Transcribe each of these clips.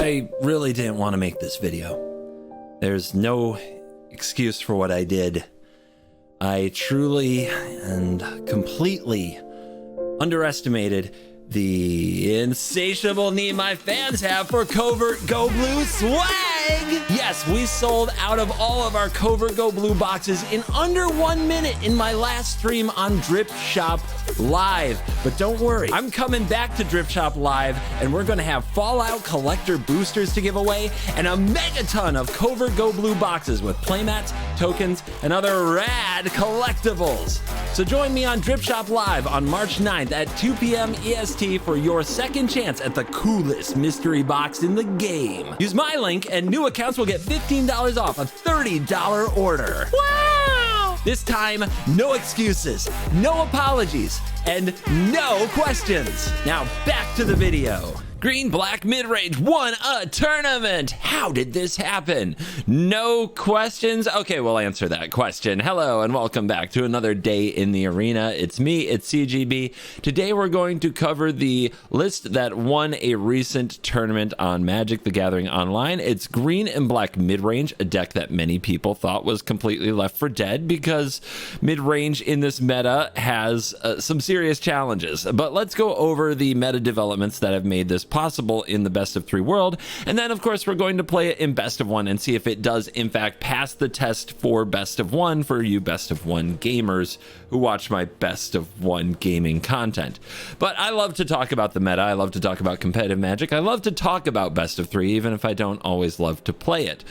I really didn't want to make this video. There's no excuse for what I did. I truly and completely underestimated the insatiable need my fans have for CovertGoBlue swag. Yes, we sold out of all of our CovertGoBlue boxes in under 1 minute in my last stream on Drip Shop Live. But don't worry, I'm coming back to Drip Shop Live, and we're going to have Fallout collector boosters to give away and a megaton of CovertGoBlue boxes with playmats, tokens, and other rad collectibles. So join me on Drip Shop Live on March 9th at 2 p.m. EST for your second chance at the coolest mystery box in the game. Use my link and new accounts will get $15 off a $30 order. Wow! This time, no excuses, no apologies, and no questions. Now back to the video. Green Black Midrange won a tournament. How did this happen? No questions? Okay, we'll answer that question. Hello and welcome back to another day in the arena. It's me, it's CGB. Today we're going to cover the list that won a recent tournament on Magic the Gathering Online. It's Green and Black Midrange, a deck that many people thought was completely left for dead because Midrange in this meta has some serious challenges. But let's go over the meta developments that have made this possible in the best of 3 world, and then of course we're going to play it in best of 1 and see if it does in fact pass the test for best of 1 for you best of 1 gamers who watch my best of 1 gaming content. But I love to talk about the meta, I love to talk about competitive Magic, I love to talk about best of 3 even if I don't always love to play it.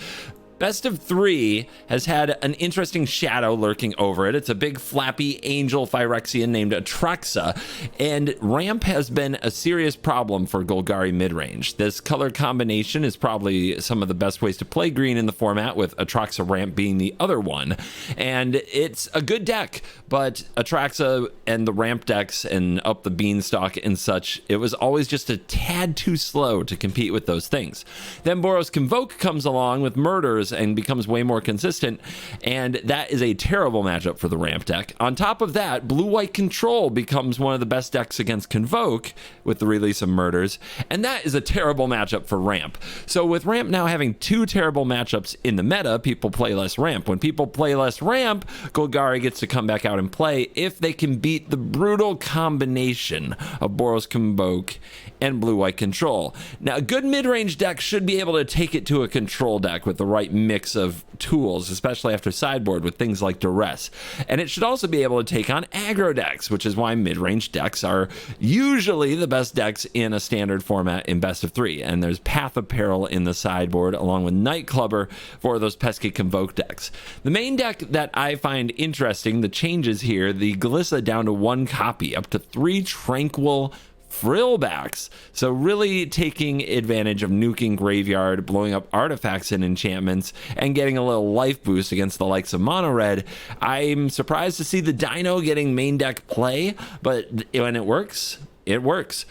Best of 3 has had an interesting shadow lurking over it. It's a big flappy angel Phyrexian named Atraxa, and ramp has been a serious problem for Golgari midrange. This color combination is probably some of the best ways to play green in the format, with Atraxa ramp being the other one. And it's a good deck, but Atraxa and the ramp decks and up the beanstalk and such, it was always just a tad too slow to compete with those things. Then Boros Convoke comes along with Murders and becomes way more consistent, and that is a terrible matchup for the ramp deck. On top of that, Blue-White Control becomes one of the best decks against Convoke with the release of Murders, and that is a terrible matchup for ramp. So with ramp now having 2 terrible matchups in the meta, people play less ramp. When people play less ramp, Golgari gets to come back out and play if they can beat the brutal combination of Boros Convoke and Blue-White Control. Now, a good mid-range deck should be able to take it to a control deck with the right mix of tools, especially after sideboard with things like Duress. And it should also be able to take on aggro decks, which is why mid-range decks are usually the best decks in a standard format in best of 3. And there's Path of Peril in the sideboard along with Nightclubber for those pesky Convoke decks. The main deck that I find interesting, the changes here, the Glissa down to 1 copy, up to 3 Tranquil Frillbacks, so really taking advantage of nuking graveyard, blowing up artifacts and enchantments, and getting a little life boost against the likes of Mono Red. I'm surprised to see the Dino getting main deck play, but when it works, it works.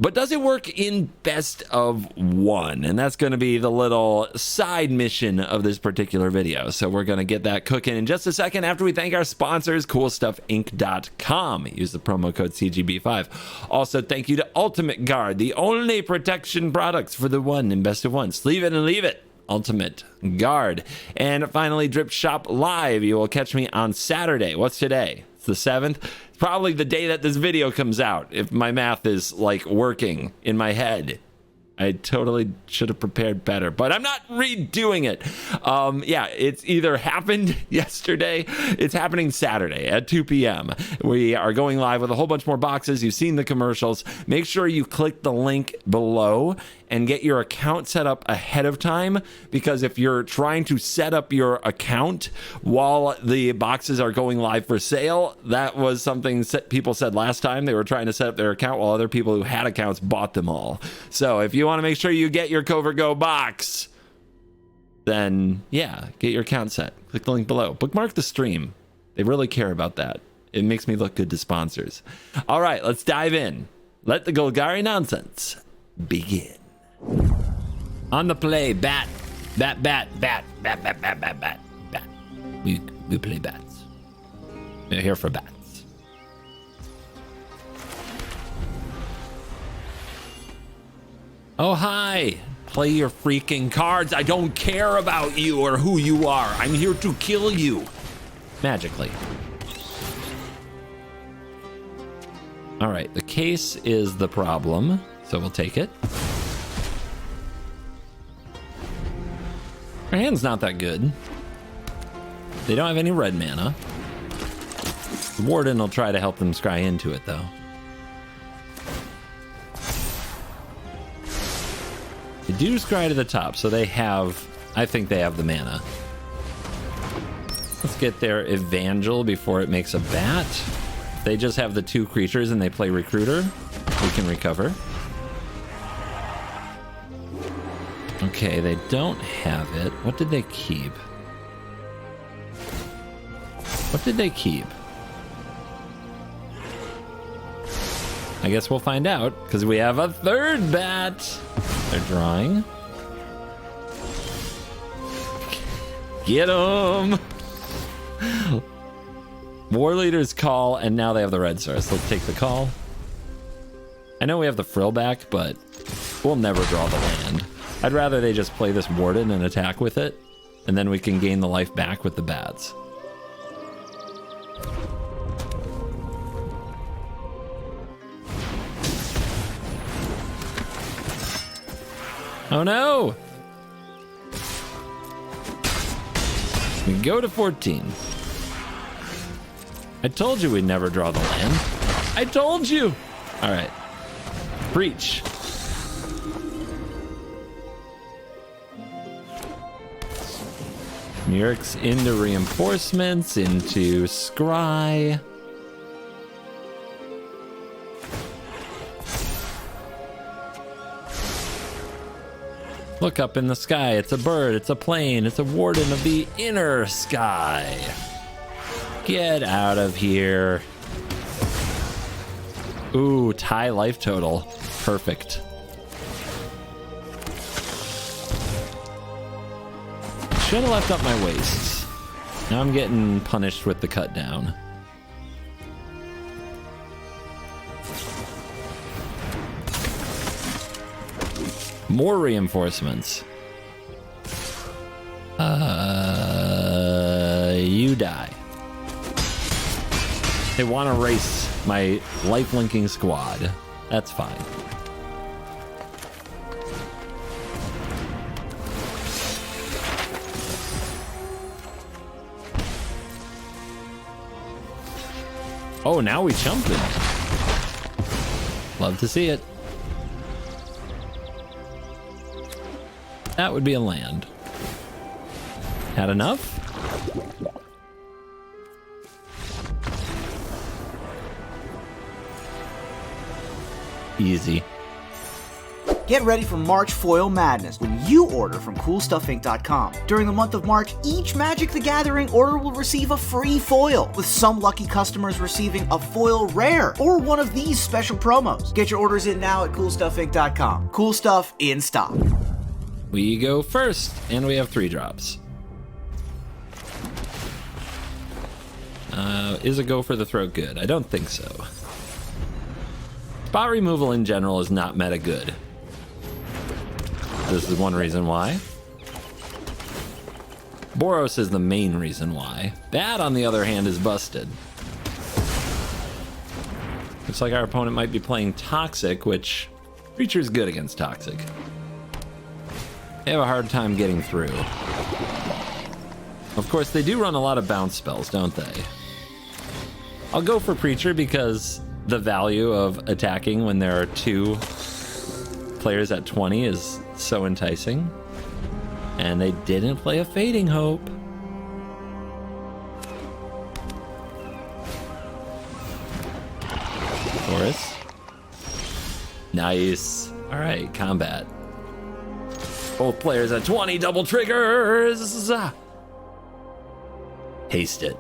But does it work in best of 1? And that's going to be the little side mission of this particular video. So we're going to get that cooking in just a second after we thank our sponsors, CoolStuffInc.com. Use the promo code CGB5. Also, thank you to Ultimate Guard, the only protection products for the 1 in best of 1. Sleeve it and leave it. Ultimate Guard. And finally, Drip Shop Live. You will catch me on Saturday. What's today? It's the 7th. Probably the day that this video comes out, if my math is like working in my head. I totally should have prepared better, but I'm not redoing it. Yeah, it's either happened yesterday, it's happening Saturday at 2 p.m. We are going live with a whole bunch more boxes. You've seen the commercials. Make sure you click the link below and get your account set up ahead of time, because if you're trying to set up your account while the boxes are going live for sale, that was something people said last time. They were trying to set up their account while other people who had accounts bought them all. So if you want to make sure you get your CovertGo box, then yeah, get your account set. Click the link below. Bookmark the stream. They really care about that. It makes me look good to sponsors. All right, let's dive in. Let the Golgari nonsense begin. On the play, bat. We play bats. We're here for bats. Oh, hi. Play your freaking cards. I don't care about you or who you are. I'm here to kill you. Magically. All right, the case is the problem, so we'll take it. Our hand's not that good. They don't have any red mana. The Warden will try to help them scry into it, though. They do scry to the top, so they have... I think they have the mana. Let's get their Evangel before it makes a bat. If they just have the 2 creatures and they play Recruiter, we can recover. Okay, they don't have it. What did they keep? What did they keep? I guess we'll find out, because we have a 3rd bat. They're drawing. Get 'em! War Leaders call, and now they have the red source. Let's take the call. I know we have the Frill back, but we'll never draw the land. I'd rather they just play this Warden and attack with it, and then we can gain the life back with the bats. Oh no! We go to 14. I told you we'd never draw the land. I told you! Alright. Breach. Murex into reinforcements, into scry. Look up in the sky, it's a bird, it's a plane, it's a warden of the inner sky. Get out of here. Ooh, tie life total. Perfect. Should have left up my wastes. Now I'm getting punished with the cut down. More reinforcements. You die. They want to race my life-linking squad. That's fine. Oh, now we jumping. Love to see it. That would be a land. Had enough? Easy. Get ready for March foil madness when you order from CoolStuffInc.com. During the month of March, each Magic the Gathering order will receive a free foil, with some lucky customers receiving a foil rare or one of these special promos. Get your orders in now at CoolStuffInc.com. Cool stuff in stock. We go first, and we have 3 drops. Is a go for the throat good? I don't think so. Spot removal in general is not meta good. This is one reason why. Boros is the main reason why. That, on the other hand, is busted. Looks like our opponent might be playing Toxic, which Creature's good against Toxic. They have a hard time getting through. Of course, they do run a lot of bounce spells, don't they? I'll go for Preacher because the value of attacking when there are 2 players at 20 is so enticing. And they didn't play a Fading Hope. Taurus. Nice. All right, combat. Both players at 20, double triggers. Haste it.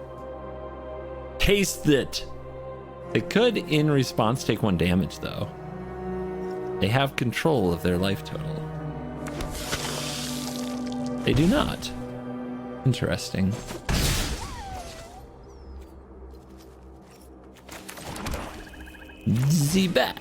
Haste it. They could, in response, take 1 damage, though. They have control of their life total. They do not. Interesting. The bat.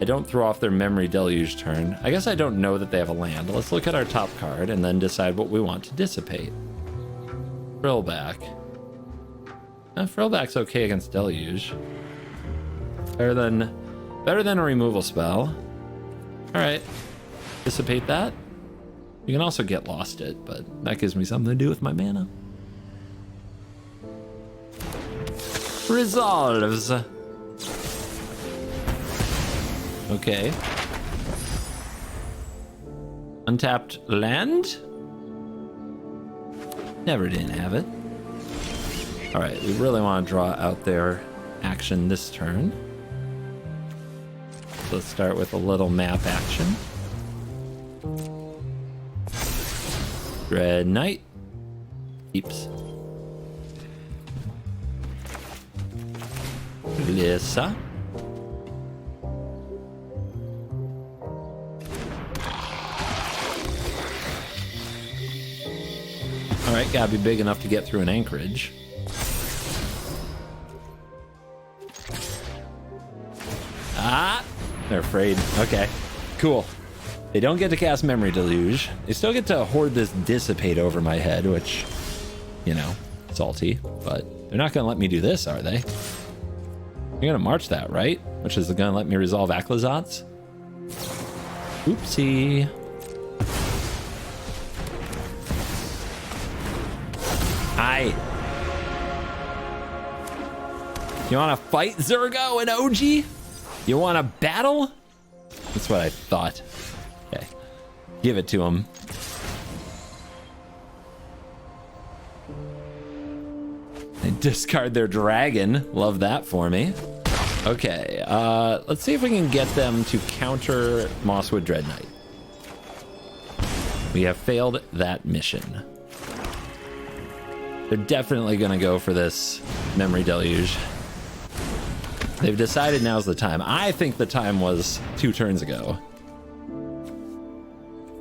I don't throw off their Memory Deluge turn. I guess I don't know that they have a land. Let's look at our top card and then decide what we want to dissipate. Frillback. Frillback's okay against Deluge. Better than a removal spell. All right, dissipate that. You can also get Lost It, but that gives me something to do with my mana. Resolves. Okay. Untapped land? Never didn't have it. All right, we really want to draw out their action this turn. So let's start with a little map action. Red Knight. Keeps. Lissa. All right, gotta be big enough to get through an anchorage. Ah, they're afraid. Okay, cool. They don't get to cast Memory Deluge. They still get to hoard this Dissipate over my head, which, you know, salty. But they're not gonna let me do this, are they? You're gonna march that, right? Which is gonna let me resolve Aclazotz. Oopsie. Hi. You wanna fight Zergo and OG? You wanna battle? That's what I thought. Okay. Give it to him. They discard their dragon. Love that for me. Okay, let's see if we can get them to counter Mosswood Dread Knight. We have failed that mission. They're definitely going to go for this Memory Deluge. They've decided now's the time. I think the time was 2 turns ago.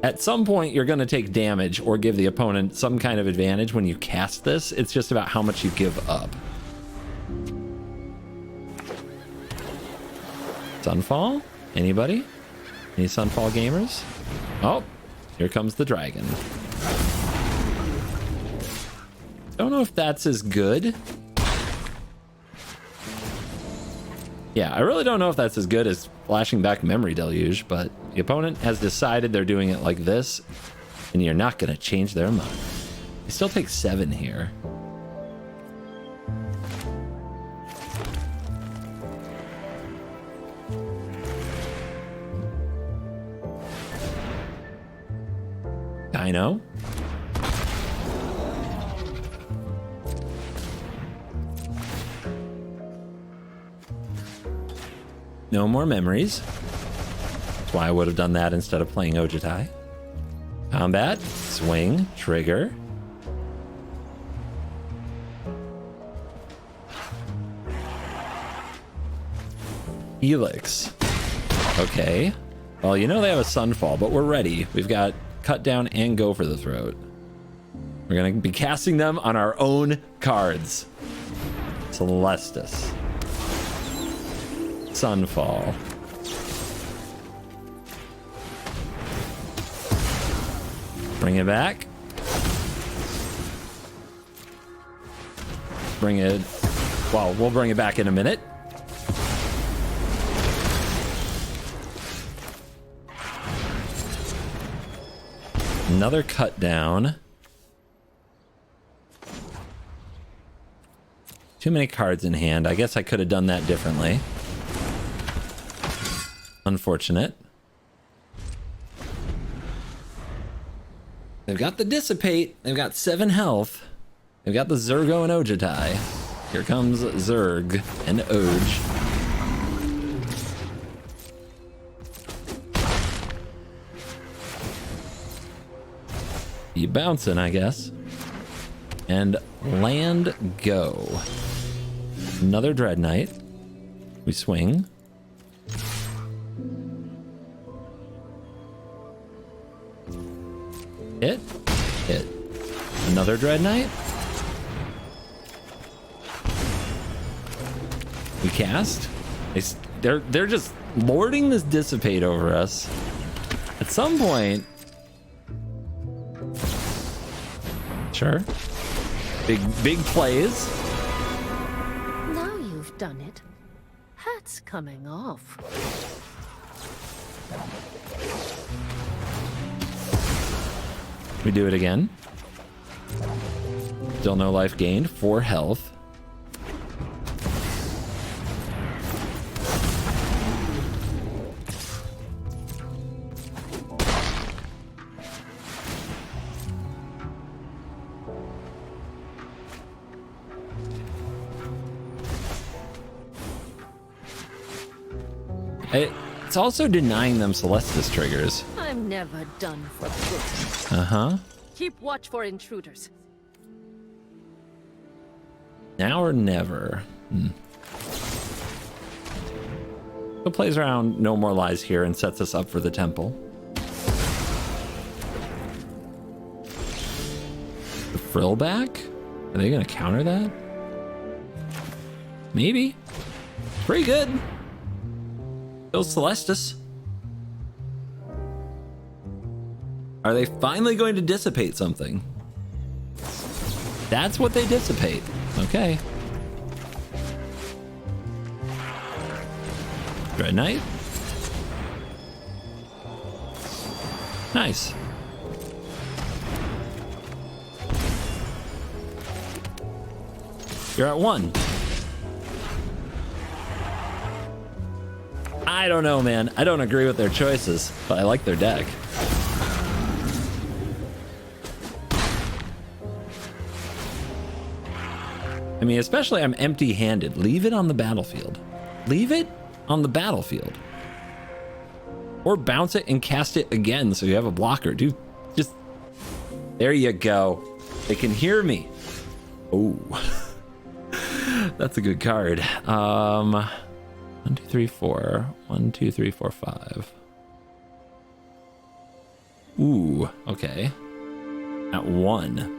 At some point, you're going to take damage or give the opponent some kind of advantage when you cast this. It's just about how much you give up. Sunfall? Anybody? Any Sunfall gamers? Oh, here comes the dragon. Don't know if that's as good. Yeah, I really don't know if that's as good as flashing back Memory Deluge, but the opponent has decided they're doing it like this, and you're not going to change their mind. They still take 7 here. Dino. No more memories. That's why I would have done that instead of playing Ojitai. Combat, swing, trigger. Helix. Okay. Well, you know they have a Sunfall, but we're ready. We've got Cut Down and Go for the Throat. We're going to be casting them on our own cards. Celestis. Sunfall. Bring it back. Bring it. Well, we'll bring it back in a minute. Another cut down. Too many cards in hand. I guess I could have done that differently. Unfortunate. They've got the Dissipate. They've got 7 health. They've got the Zergo and Ojitai. Here comes Zerg and Oj. You bouncing, I guess. And land go. Another Dread Knight. We swing. Hit. Hit. Another Dread Knight. We cast. they're just lording this dissipate over us. At some point, sure, big plays. Now you've done it. Hat's coming off. We do it again. Still no life gained. 4 health. It's also denying them Celestis triggers. I'm never done for good. Uh-huh. Keep watch for intruders. Now or never. So plays around No More Lies here and sets us up for the temple. The Frillback? Are they going to counter that? Maybe. Pretty good. Kills Celestis. Are they finally going to dissipate something? That's what they dissipate. Okay. Dread Knight. Nice. You're at 1. I don't know, man. I don't agree with their choices, but I like their deck. I mean, especially I'm empty-handed. Leave it on the battlefield. Leave it on the battlefield. Or bounce it and cast it again so you have a blocker. Dude, just... There you go. They can hear me. Oh. That's a good card. 1, 2, 3, 4. 1, 2, 3, 4, 5. Ooh, okay. At 1.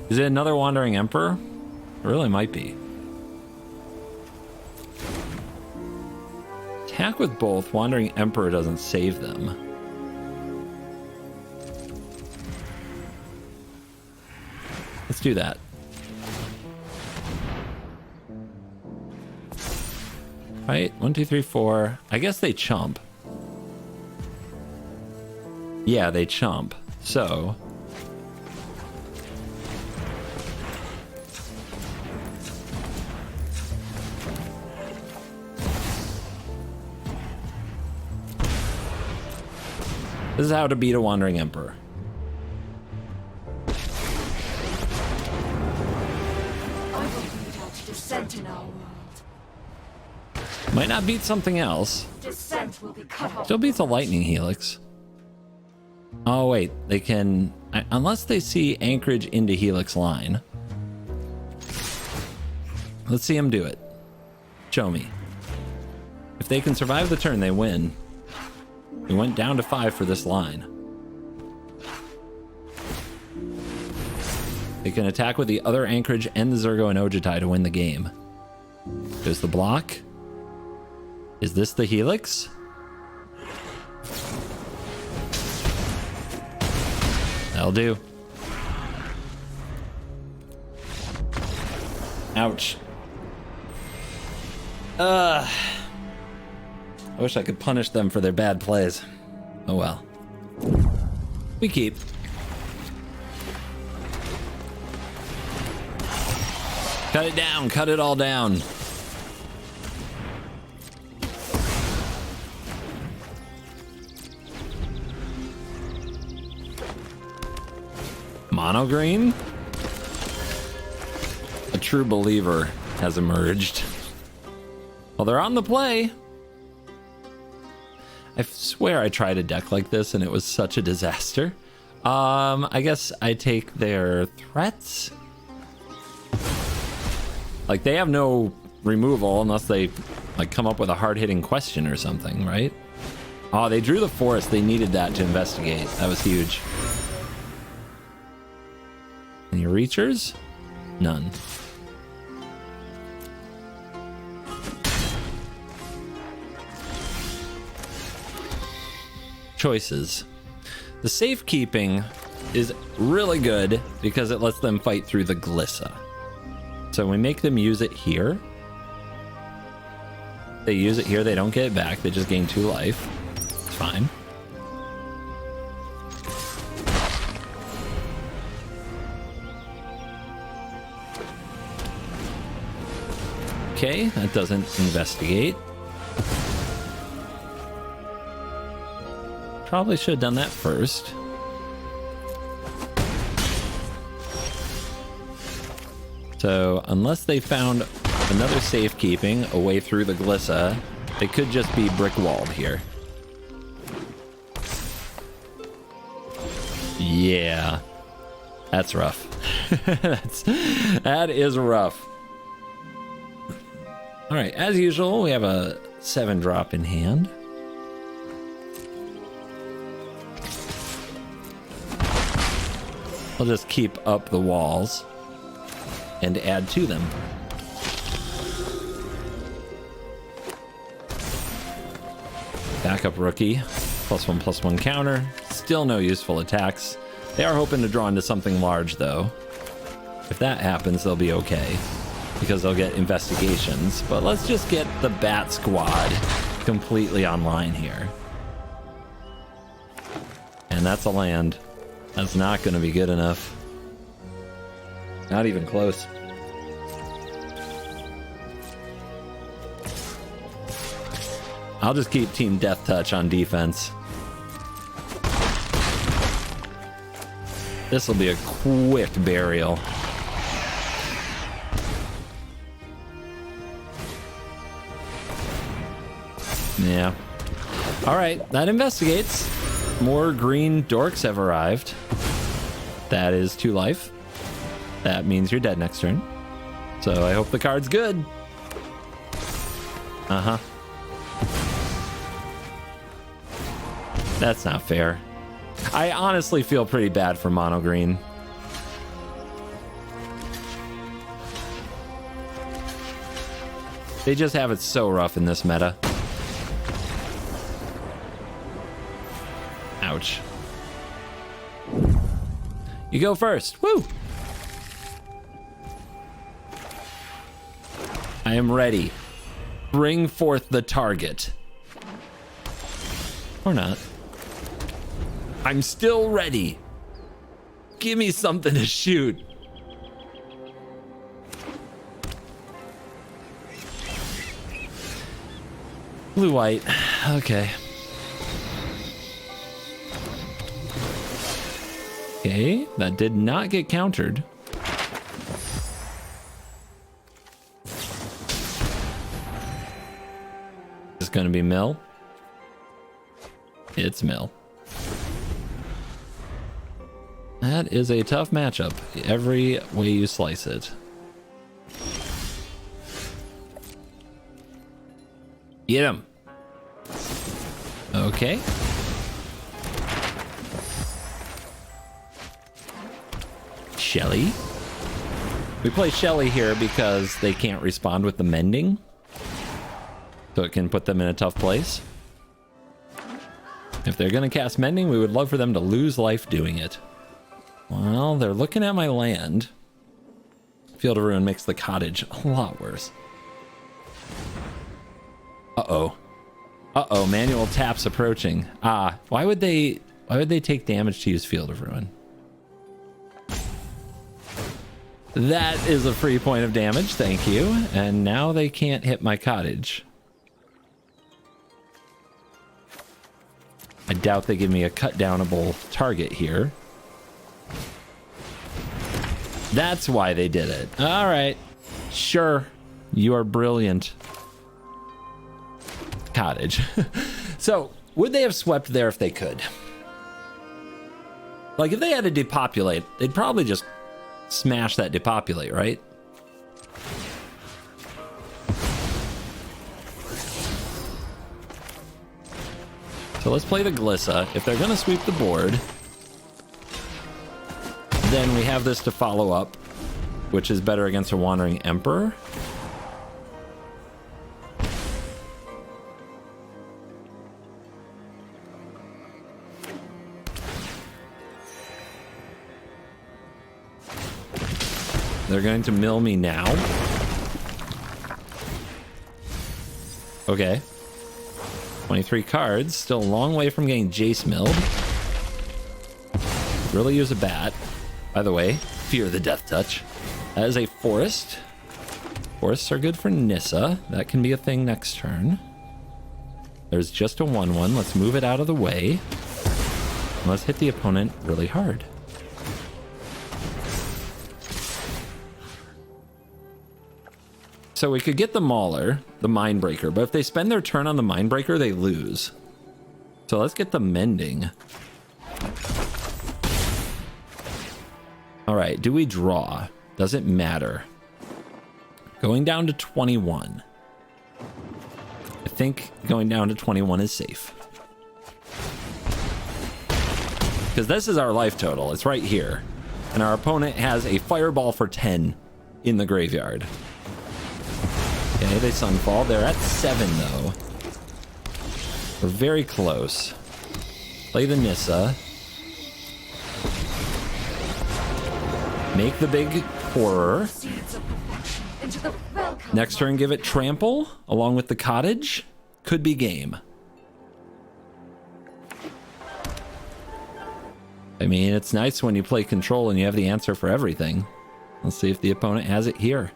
Is it another Wandering Emperor? It really might be. Attack with both. Wandering Emperor doesn't save them. Let's do that. Right, 1, 2, 3, 4. I guess they chump. Yeah, they chump. So... This is how to beat a Wandering Emperor. I will lead out dissent in our world. Might not beat something else. Dissent will be cut off. Still beats a Lightning Helix. Oh wait, they can... Unless they see anchorage into Helix line. Let's see them do it. Show me. If they can survive the turn, they win. We went down to 5 for this line. They can attack with the other anchorage and the Zergo and Ojutai to win the game. There's the block. Is this the Helix? That'll do. Ouch. I wish I could punish them for their bad plays. Oh well. We keep. Cut it down, cut it all down. Mono green? A true believer has emerged. Well, they're on the play. I swear I tried a deck like this and it was such a disaster. I guess I take their threats. Like, they have no removal unless they, like, come up with a hard-hitting question or something, right? Oh, they drew the forest. They needed that to investigate. That was huge. Any reachers? None. Choices. The safekeeping is really good because it lets them fight through the Glissa. So we make them use it here. They use it here, they don't get it back. They just gain 2 life. It's fine. Okay, that doesn't investigate. Probably should have done that first. So, unless they found another safekeeping a way through the Glissa, they could just be brick-walled here. Yeah. That's rough. That is rough. Alright, as usual, we have a 7-drop in hand. I'll just keep up the walls and add to them. Backup rookie, +1/+1 counter. Still no useful attacks. They are hoping to draw into something large, though. If that happens, they'll be okay, because they'll get investigations. But let's just get the Bat Squad completely online here. And that's a land. That's not going to be good enough. Not even close. I'll just keep Team Death Touch on defense. This will be a quick burial. Yeah. All right, that investigates. More green dorks have arrived. That is 2 life. That means you're dead next turn. So I hope the card's good. Uh-huh. That's not fair. I honestly feel pretty bad for mono green. They just have it so rough in this meta. Ouch. You go first. Woo! I am ready. Bring forth the target. Or not. I'm still ready. Give me something to shoot. Blue-white. Okay. Okay, that did not get countered. It's gonna be mill. It's mill. That is a tough matchup, every way you slice it. Get him. Okay. Shelly. We play Shelly here because they can't respond with the mending. So it can put them in a tough place. If they're going to cast mending, we would love for them to lose life doing it. Well, they're looking at my land. Field of Ruin makes the cottage a lot worse. Uh-oh. Uh-oh, manual taps approaching. Ah, why would they take damage to use Field of Ruin? That is a free point of damage, thank you. And now they can't hit my cottage. I doubt they give me a cut-downable target here. That's why they did it. All right. Sure. You are brilliant. Cottage. So, would they have swept there if they could? Like, if they had to depopulate, they'd probably just smash that depopulate, right? So let's play the Glissa. If they're going to sweep the board, then we have this to follow up, which is better against a Wandering Emperor. They're going to mill me now. Okay. 23 cards. Still a long way from getting Jace milled. Really use a bat. By the way, fear the death touch. That is a forest. Forests are good for Nissa. That can be a thing next turn. There's just a 1/1. Let's move it out of the way. And let's hit the opponent really hard. So we could get the Mauler, the Mindbreaker, but if they spend their turn on the Mindbreaker, they lose. So let's get the Mending. All right, do we draw? Doesn't matter. Going down to 21. I think going down to 21 is safe. Because this is our life total. It's right here. And our opponent has a Fireball for 10 in the graveyard. Okay, they Sunfall. They're at 7, though. We're very close. Play the Nissa. Make the big Horror. Next turn, give it Trample, along with the Cottage. Could be game. I mean, it's nice when you play Control and you have the answer for everything. Let's see if the opponent has it here.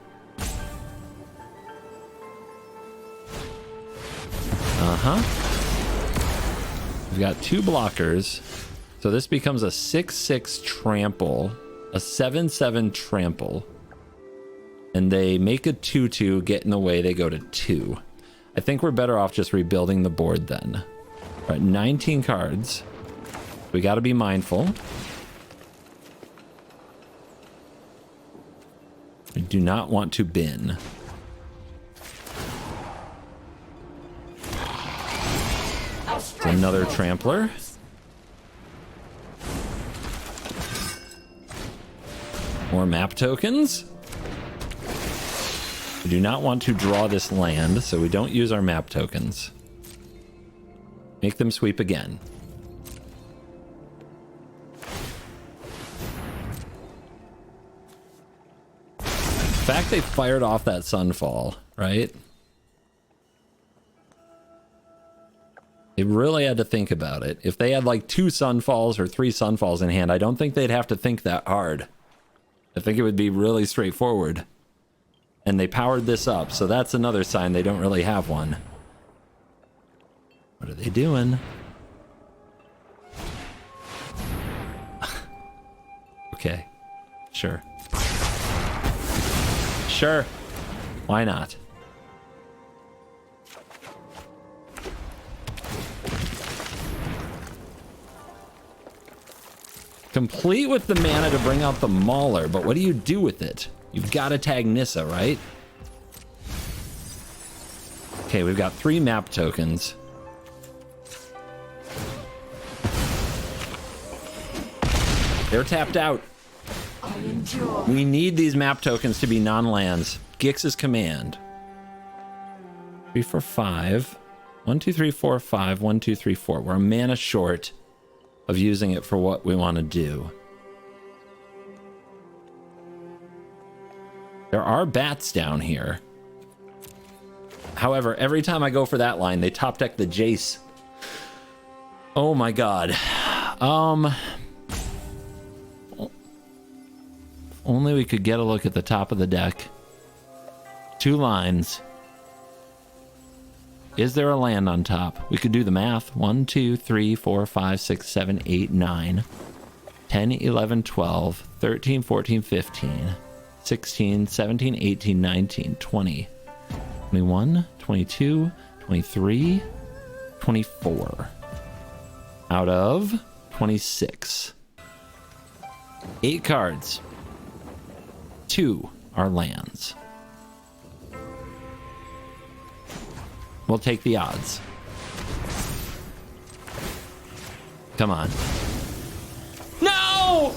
We've got 2 blockers. So this becomes a 6/6 Trample, a 7/7 Trample. And they make a 2/2, get in the way, they go to 2. I think we're better off just rebuilding the board then. All right, 19 cards. We got to be mindful. We do not want to bin. Another Trampler. More map tokens. We do not want to draw this land, so we don't use our map tokens. Make them sweep again. The fact they fired off that Sunfall, right? They really had to think about it. If they had like 2 Sunfalls or 3 Sunfalls in hand, I don't think they'd have to think that hard. I think it would be really straightforward. And they powered this up, so that's another sign they don't really have one. What are they doing? Okay, sure. Sure, why not? Complete with the mana to bring out the Mauler, but what do you do with it? You've got to tag Nissa, right? Okay, we've got 3 map tokens. They're tapped out. We need these map tokens to be non-lands. Gix's command. 3 for 5. 1, 2, 3, 4, 5. 1, 2, 3, 4. We're a mana short of using it for what we want to do. There are bats down here. However, every time I go for that line, they top deck the Jace. Oh my god. Only we could get a look at the top of the deck. 2 lines. Is there a land on top? We could do the math. 1, 2, 3, 4, 5, 6, 7, 8, 9, 10, 11, 12, 13, 14, 15, 16, 17, 18, 19, 20, 21, 22, 23, 24. Out of 26. 8 cards. 2 are lands. We'll take the odds. Come on. No!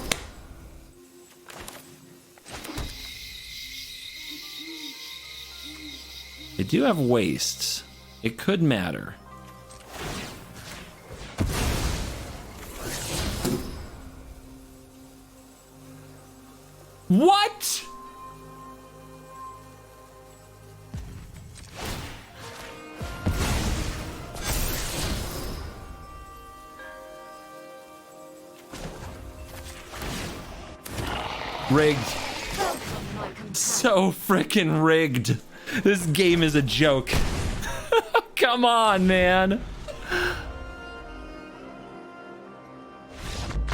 They do have wastes. It could matter. What? Rigged. So freaking rigged. This game is a joke. Come on, man.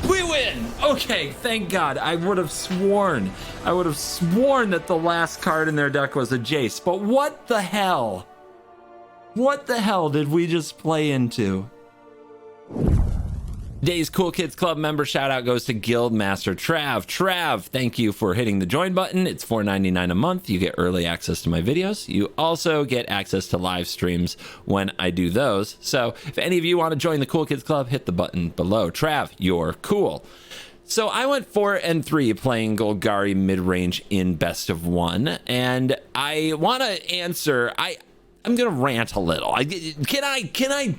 We win! Okay, thank God. I would have sworn that the last card in their deck was a Jace. But what the hell? What the hell did we just play into? Today's Cool Kids Club member shout out goes to Guildmaster Trav. Trav, thank you for hitting the join button. It's $4.99 a month. You get early access to my videos. You also get access to live streams when I do those. So if any of you want to join the Cool Kids Club, hit the button below. Trav, you're cool. So I went 4-3 playing Golgari mid-range in best of one, and I want to answer. I'm gonna rant a little. Can I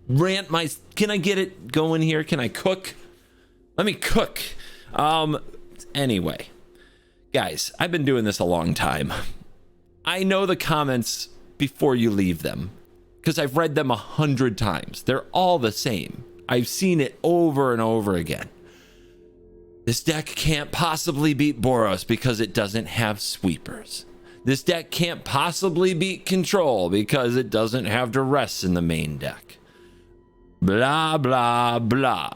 rant can I get it going here? Can I cook? Let me cook. Anyway, guys, I've been doing this a long time. I know the comments before you leave them because I've read them 100 times. They're all the same. I've seen it over and over again. This deck can't possibly beat Boros because it doesn't have sweepers. This deck can't possibly beat Control because it doesn't have Duress in the main deck. Blah, blah, blah.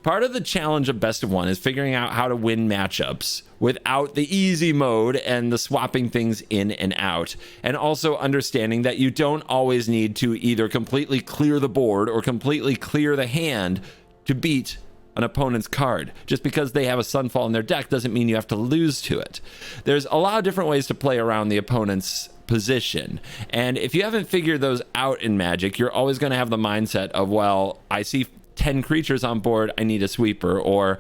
Part of the challenge of best of one is figuring out how to win matchups without the easy mode and the swapping things in and out, and also understanding that you don't always need to either completely clear the board or completely clear the hand to beat an opponent's card. Just because they have a Sunfall in their deck doesn't mean you have to lose to it. There's a lot of different ways to play around the opponent's position, and if you haven't figured those out in Magic, you're always going to have the mindset of, well, I see 10 creatures on board, I need a sweeper, or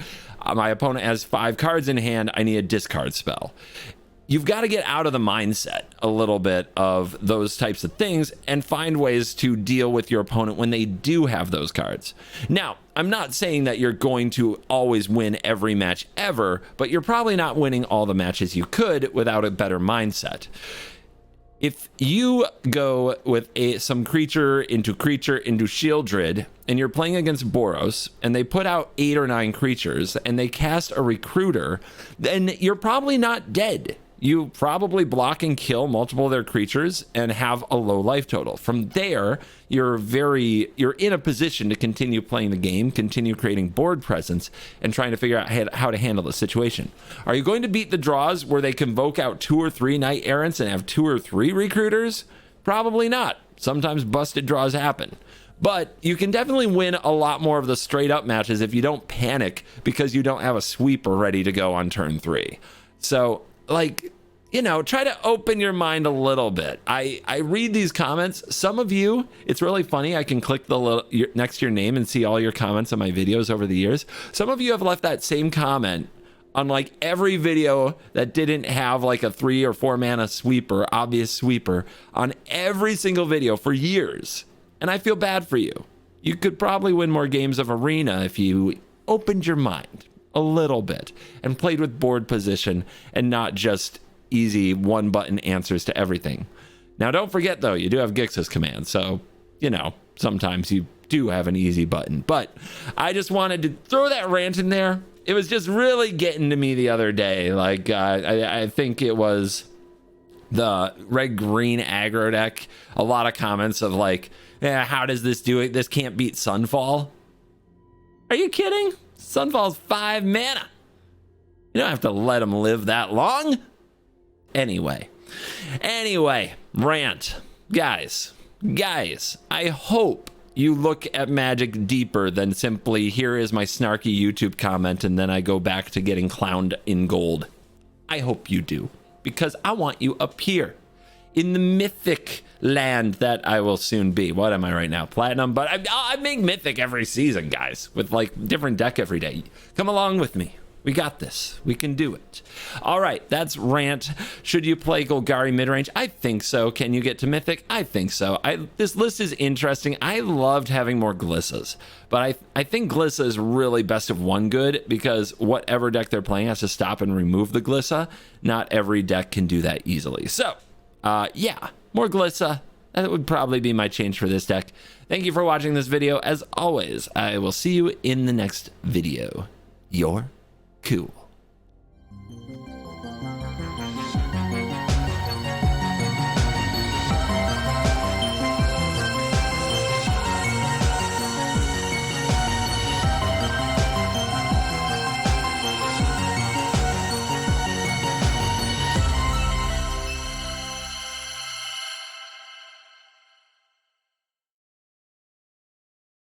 my opponent has 5 cards in hand, I need a discard spell. You've got to get out of the mindset a little bit of those types of things and find ways to deal with your opponent when they do have those cards. Now, I'm not saying that you're going to always win every match ever, but you're probably not winning all the matches you could without a better mindset. If you go with some creature into Shieldred, and you're playing against Boros, and they put out 8 or 9 creatures, and they cast a Recruiter, then you're probably not dead. You probably block and kill multiple of their creatures and have a low life total. From there, you're in a position to continue playing the game, continue creating board presence, and trying to figure out how to handle the situation. Are you going to beat the draws where they convoke out 2 or 3 Knight Errants and have 2 or 3 Recruiters? Probably not. Sometimes busted draws happen. But you can definitely win a lot more of the straight up matches if you don't panic because you don't have a sweeper ready to go on turn 3. So, like, you know, try to open your mind a little bit. I read these comments. Some of you, it's really funny. I can click the next to your name and see all your comments on my videos over the years. Some of you have left that same comment on like every video that didn't have like a 3 or 4 mana sweeper, obvious sweeper, on every single video for years. And I feel bad for you. You could probably win more games of Arena if you opened your mind a little bit and played with board position and not just easy one button answers to everything. Now, don't forget though, you do have Gix's command. So, you know, sometimes you do have an easy button, but I just wanted to throw that rant in there. It was just really getting to me the other day. Like, I think it was the red-green aggro deck. A lot of comments of like, yeah, how does this do it? This can't beat Sunfall. Are you kidding? Sunfall's 5 mana. You don't have to let him live that long. Anyway, rant. Guys, I hope you look at Magic deeper than simply, here is my snarky YouTube comment, and then I go back to getting clowned in gold. I hope you do, because I want you up here. in the mythic land that I will soon be. What am I right now? Platinum, but I make mythic every season, guys, with like different deck every day. Come along with me. We got this. We can do it. All right, that's Rant. Should you play Golgari midrange? I think so. Can you get to Mythic? I think so. This list is interesting. I loved having more Glissas, but I think Glissa is really best of one good because whatever deck they're playing has to stop and remove the Glissa. Not every deck can do that easily. So, yeah, more Glissa. That would probably be my change for this deck. Thank you for watching this video. As always, I will see you in the next video. You're cool.